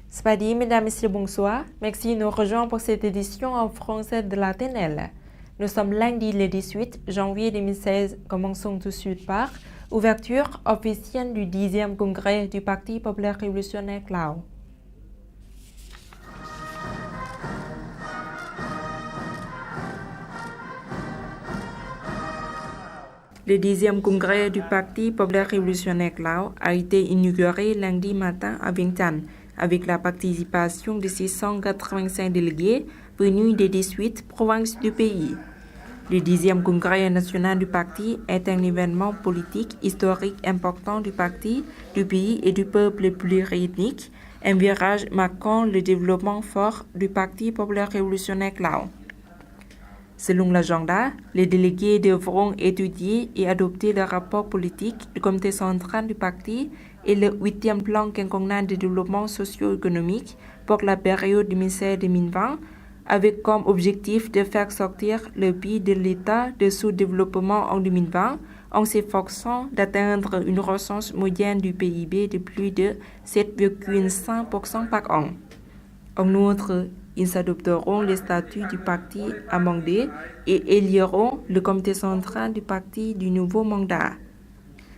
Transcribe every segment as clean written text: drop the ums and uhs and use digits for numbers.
Spadi, mesdames, messieurs, bonsoir. Merci de nous rejoindre pour cette édition en français de la TNL. Nous sommes lundi le 18 janvier 2016. Commençons tout de suite par ouverture officielle du 10e congrès du Parti populaire révolutionnaire Lao. Le 10e congrès du Parti populaire révolutionnaire Lao a été inauguré lundi matin à Vientiane, avec la participation de 685 délégués venus des 18 provinces du pays. Le 10e congrès national du parti est un événement politique historique important du parti, du pays et du peuple pluriethnique, un virage marquant le développement fort du Parti populaire révolutionnaire Lao. Selon l'agenda, les délégués devront étudier et adopter le rapport politique du comité central du parti et le 8e plan quinquennal de développement socio-économique pour la période 2016-2020, avec comme objectif de faire sortir le pays de l'état de sous-développement en 2020 en s'efforçant d'atteindre une croissance moyenne du PIB de plus de 7,5% par an. En outre, ils adopteront les statuts du parti amendés et éliront le comité central du parti du nouveau mandat.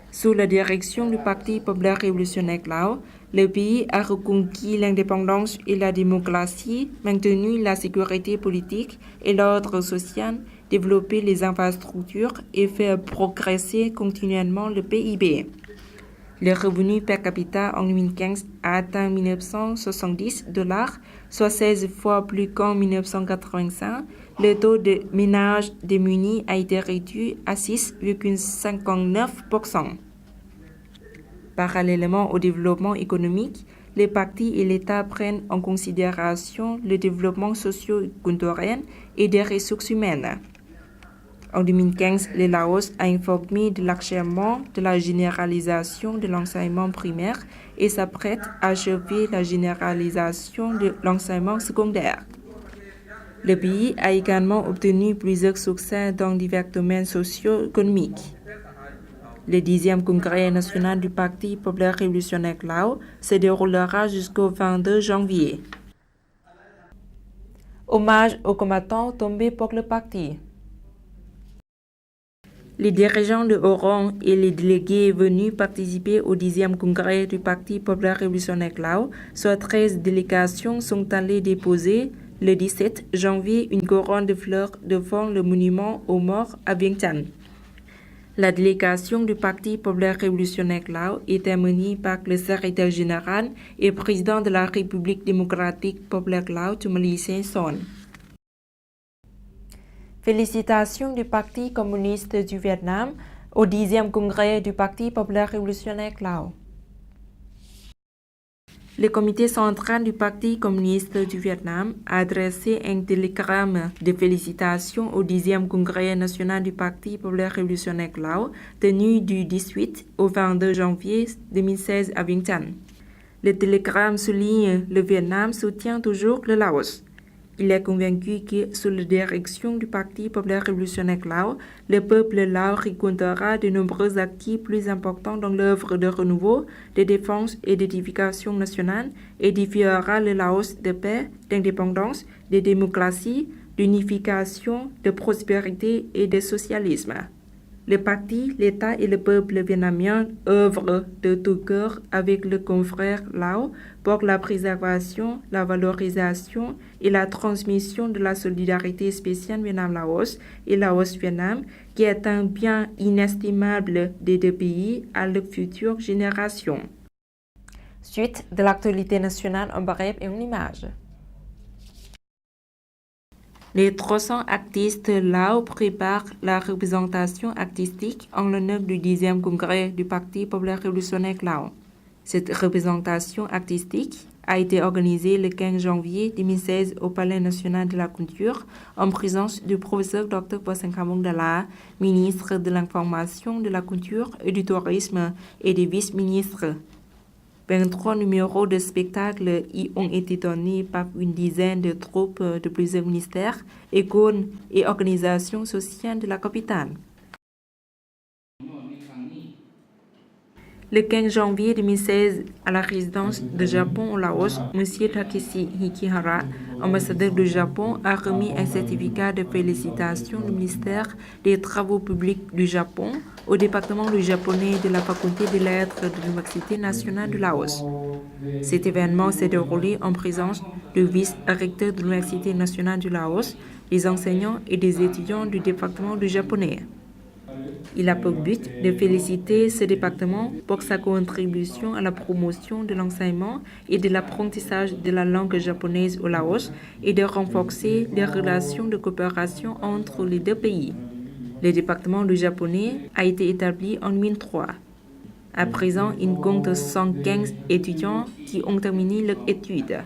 Sous la direction du Parti populaire révolutionnaire Lao, le pays a reconquis l'indépendance et la démocratie, maintenu la sécurité politique et l'ordre social, développé les infrastructures et fait progresser continuellement le PIB. Le revenu per capita en 2015 a atteint 1970 $, soit 16 fois plus qu'en 1985. Le taux de ménages démunis a été réduit à 6,59%. Parallèlement au développement économique, les partis et l'État prennent en considération le développement socio-culturel et des ressources humaines. En 2015, le Laos a informé de l'achèvement de la généralisation de l'enseignement primaire et s'apprête à achever la généralisation de l'enseignement secondaire. Le pays a également obtenu plusieurs succès dans divers domaines socio-économiques. Le 10e congrès national du Parti populaire révolutionnaire Lao se déroulera jusqu'au 22 janvier. Hommage aux combattants tombés pour le parti. Les dirigeants de haut rang et les délégués venus participer au 10e congrès du Parti populaire révolutionnaire Lao, soit 13 délégations, sont allés déposer le 17 janvier une couronne de fleurs devant le monument aux morts à Vientiane. La délégation du Parti populaire révolutionnaire Lao était menée par le secrétaire général et président de la République démocratique populaire Lao, Tumali Sen. Félicitations du Parti communiste du Vietnam au 10e congrès du Parti populaire révolutionnaire Lao. Le comité central du Parti communiste du Vietnam a adressé un télégramme de félicitations au 10e congrès national du Parti populaire révolutionnaire Lao, tenu du 18 au 22 janvier 2016 à Vientiane. Le télégramme souligne le Vietnam soutient toujours le Laos. Il est convaincu que, sous la direction du Parti populaire révolutionnaire Lao, le peuple lao rencontrera de nombreux acquis plus importants dans l'œuvre de renouveau, de défense et d'édification nationale, édifiera le Laos de paix, d'indépendance, de démocratie, d'unification, de prospérité et de socialisme. Le parti, l'État et le peuple vietnamien œuvrent de tout cœur avec le confrère Lao pour la préservation, la valorisation et la transmission de la solidarité spéciale Vietnam-Laos et Laos-Vietnam, qui est un bien inestimable des deux pays à leurs futures générations. Suite de l'actualité nationale en bref et en images. Les 300 artistes Lao préparent la représentation artistique en l'honneur du 10e congrès du Parti populaire révolutionnaire Lao. Cette représentation artistique a été organisée le 15 janvier 2016 au Palais national de la culture en présence du professeur Dr Bosenkamong Dala, ministre de l'Information, de la Culture et du Tourisme et des vice-ministres. 23 numéros de spectacles y ont été donnés par une dizaine de troupes de plusieurs ministères, écoles et organisations sociales de la capitale. Le 15 janvier 2016, à la résidence de Japon au Laos, M. Takeshi Hikihara, ambassadeur du Japon, a remis un certificat de félicitations du ministère des Travaux publics du Japon au département du japonais de la faculté des lettres de l'Université nationale du Laos. Cet événement s'est déroulé en présence du vice-recteur de l'Université nationale du Laos, des enseignants et des étudiants du département du japonais. Il a pour but de féliciter ce département pour sa contribution à la promotion de l'enseignement et de l'apprentissage de la langue japonaise au Laos et de renforcer les relations de coopération entre les deux pays. Le département du japonais a été établi en 2003. À présent, il compte 115 étudiants qui ont terminé leurs études.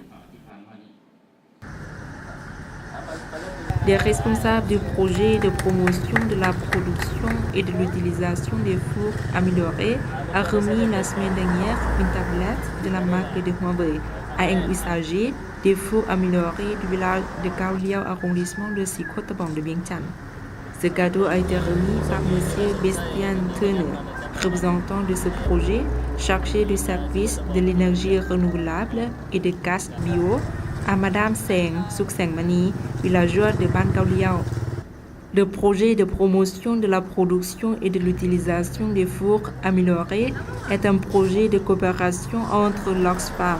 Les responsables du projet de promotion de la production et de l'utilisation des fours améliorés a remis la semaine dernière une tablette de la marque de Huawei à un usager des fours améliorés du village de Cao Liao, arrondissement de Sicotabang de Vientiane. Ce cadeau a été remis par M. Bestian Turner, représentant de ce projet chargé du service de l'énergie renouvelable et de gaz bio, à Madame Seng Sukseng Mani, villageoise de Ban Cao Liao. Le projet de promotion de la production et de l'utilisation des fours améliorés est un projet de coopération entre l'Oxfam,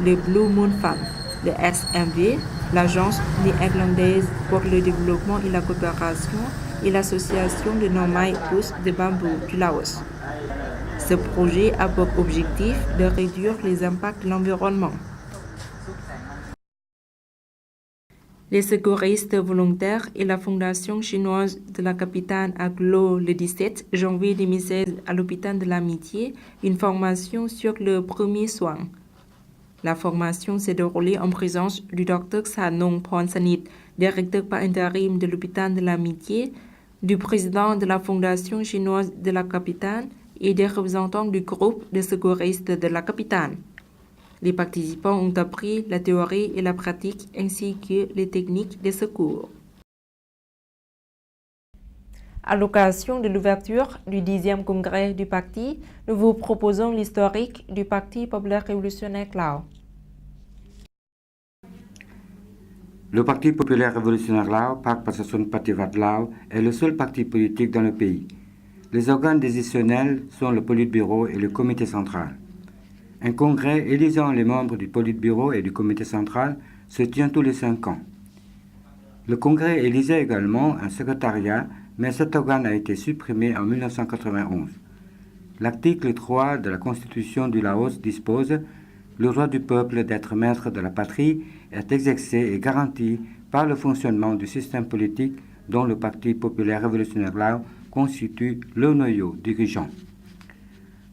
le Blue Moon Fund, le SMV, l'Agence néerlandaise pour le développement et la coopération et l'association de Nomai Pousse de bambou du Laos. Ce projet a pour objectif de réduire les impacts de l'environnement. Les secouristes volontaires et la Fondation chinoise de la capitale a clos le 17 janvier 2016 à l'hôpital de l'Amitié une formation sur le premier soin. La formation s'est déroulée en présence du Dr Sanong Pornsanit, directeur par intérim de l'hôpital de l'Amitié, du président de la Fondation chinoise de la capitale et des représentants du groupe de secouristes de la capitale. Les participants ont appris la théorie et la pratique ainsi que les techniques de secours. À l'occasion de l'ouverture du 10e congrès du parti, nous vous proposons l'historique du Parti populaire révolutionnaire Lao. Le Parti populaire révolutionnaire Lao, Pak Passasun Pativat Lao, est le seul parti politique dans le pays. Les organes décisionnels sont le Politburo et le Comité central. Un congrès élisant les membres du Politburo et du Comité central se tient tous les 5 ans. Le congrès élisait également un secrétariat, mais cet organe a été supprimé en 1991. L'article 3 de la Constitution du Laos dispose « Le droit du peuple d'être maître de la patrie est exercé et garanti par le fonctionnement du système politique dont le Parti populaire révolutionnaire Lao constitue le noyau dirigeant. »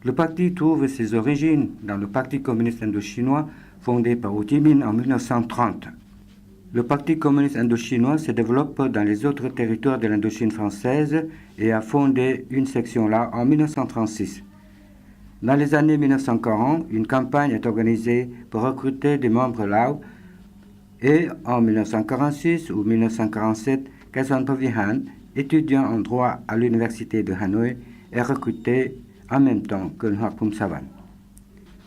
Le parti trouve ses origines dans le Parti communiste indo-chinois fondé par Ho Chi Minh en 1930. Le Parti communiste indo-chinois se développe dans les autres territoires de l'Indochine française et a fondé une section là en 1936. Dans les années 1940, une campagne est organisée pour recruter des membres Lao et en 1946 ou 1947, Khaesson Phovihan, étudiant en droit à l'université de Hanoï, est recruté en même temps que Ngoc Phum Savan.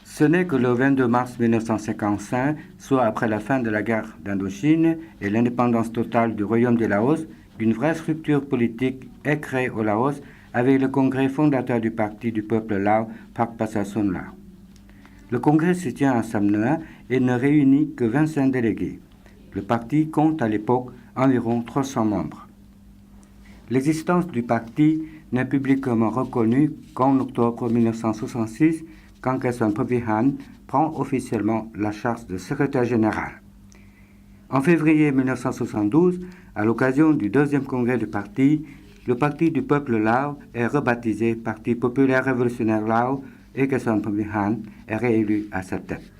Ce n'est que le 22 mars 1955, soit après la fin de la guerre d'Indochine et l'indépendance totale du royaume de Laos, qu'une vraie structure politique est créée au Laos avec le congrès fondateur du Parti du peuple Lao, Pak Passasun Lao. Le congrès se tient à Samnoa et ne réunit que 25 délégués. Le parti compte à l'époque environ 300 membres. L'existence du parti n'est publiquement reconnue qu'en octobre 1966, quand Khaesson Phovihan prend officiellement la charge de secrétaire général. En février 1972, à l'occasion du 2e congrès du parti, le Parti du peuple Lao est rebaptisé Parti populaire révolutionnaire Lao et Khaesson Phovihan est réélu à sa tête.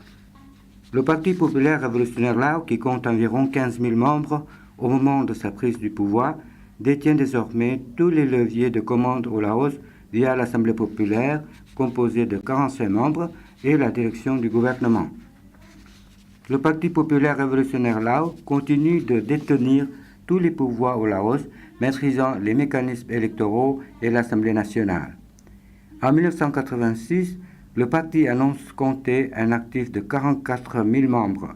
Le Parti populaire révolutionnaire Lao, qui compte environ 15 000 membres au moment de sa prise du pouvoir, détient désormais tous les leviers de commande au Laos via l'Assemblée populaire composée de 45 membres et la direction du gouvernement. Le Parti populaire révolutionnaire Lao continue de détenir tous les pouvoirs au Laos, maîtrisant les mécanismes électoraux et l'Assemblée nationale. En 1986, le parti annonce compter un actif de 44 000 membres.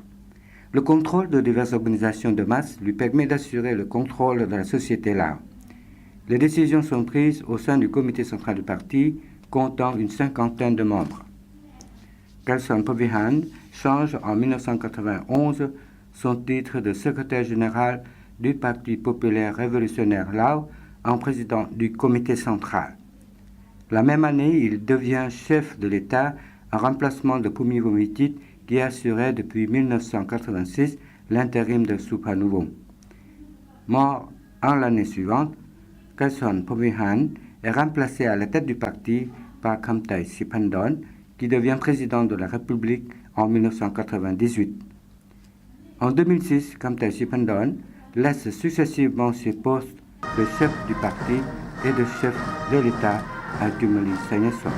Le contrôle de diverses organisations de masse lui permet d'assurer le contrôle de la société Lao. Les décisions sont prises au sein du comité central du parti, comptant une cinquantaine de membres. Khalson Phophihan change en 1991 son titre de secrétaire général du Parti populaire révolutionnaire Lao en président du comité central. La même année, il devient chef de l'État en remplacement de Phumifol qui assurait depuis 1986 l'intérim de Suphanuvong. Mort en l'année suivante, Khalson Phophihan est remplacé à la tête du parti par Khamthai Siphandone, qui devient président de la République en 1998. En 2006, Khamthai Siphandone laisse successivement ses postes de chef du parti et de chef de l'État à Thumali Saynesol.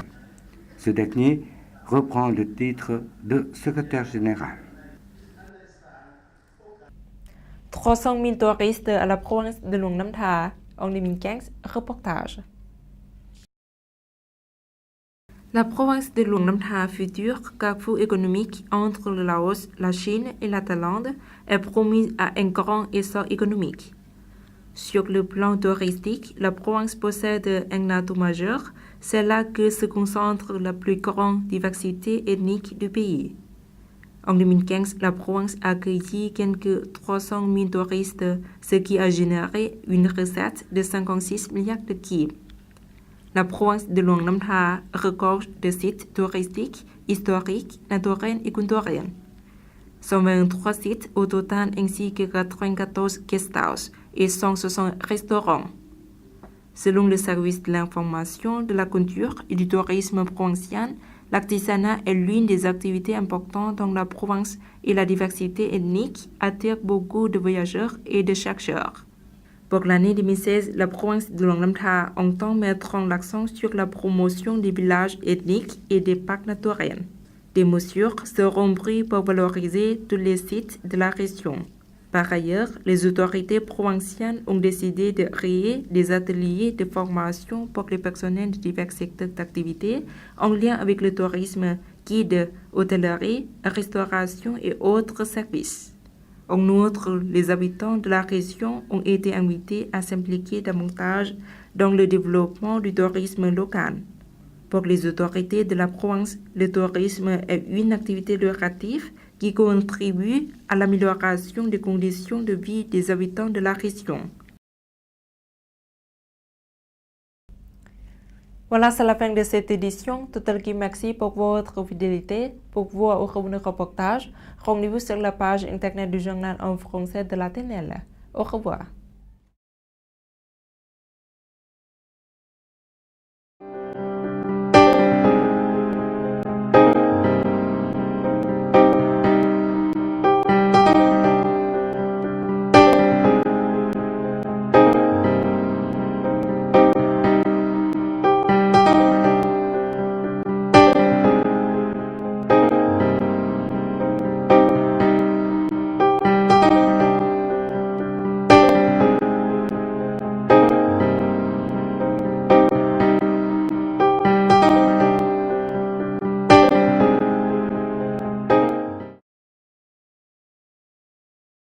Ce dernier reprend le titre de secrétaire général. 300 000 touristes à la province de Luang Nam Tha. En 2015, reportage. La province de Luang Nam Tha, futur carrefour économique entre le Laos, la Chine et la Thaïlande, est promise à un grand essor économique. Sur le plan touristique, la province possède un atout majeur, c'est là que se concentre la plus grande diversité ethnique du pays. En 2015, la province a accueilli quelques 300 000 touristes, ce qui a généré une recette de 56 milliards de kip. La province de Luang Nam Tha regorge de sites touristiques, historiques, naturels et culturels. 123 sites au total ainsi que 94 guest houses et 160 restaurants. Selon le service de l'information, de la culture et du tourisme provincial, l'artisanat est l'une des activités importantes dans la province et la diversité ethnique attire beaucoup de voyageurs et de chercheurs. Pour l'année 2016, la province de Luang Nam Tha entend mettre l'accent sur la promotion des villages ethniques et des parcs naturels. Des mesures seront prises pour valoriser tous les sites de la région. Par ailleurs, les autorités provinciales ont décidé de créer des ateliers de formation pour les personnels de divers secteurs d'activité en lien avec le tourisme, guide, hôtellerie, restauration et autres services. En outre, les habitants de la région ont été invités à s'impliquer davantage dans le développement du tourisme local. Pour les autorités de la province, le tourisme est une activité lucrative qui contribue à l'amélioration des conditions de vie des habitants de la région. Voilà, c'est la fin de cette édition. Tout à l'heure, merci pour votre fidélité. Pour voir au reportage, rendez-vous sur la page internet du journal en français de la TNL. Au revoir.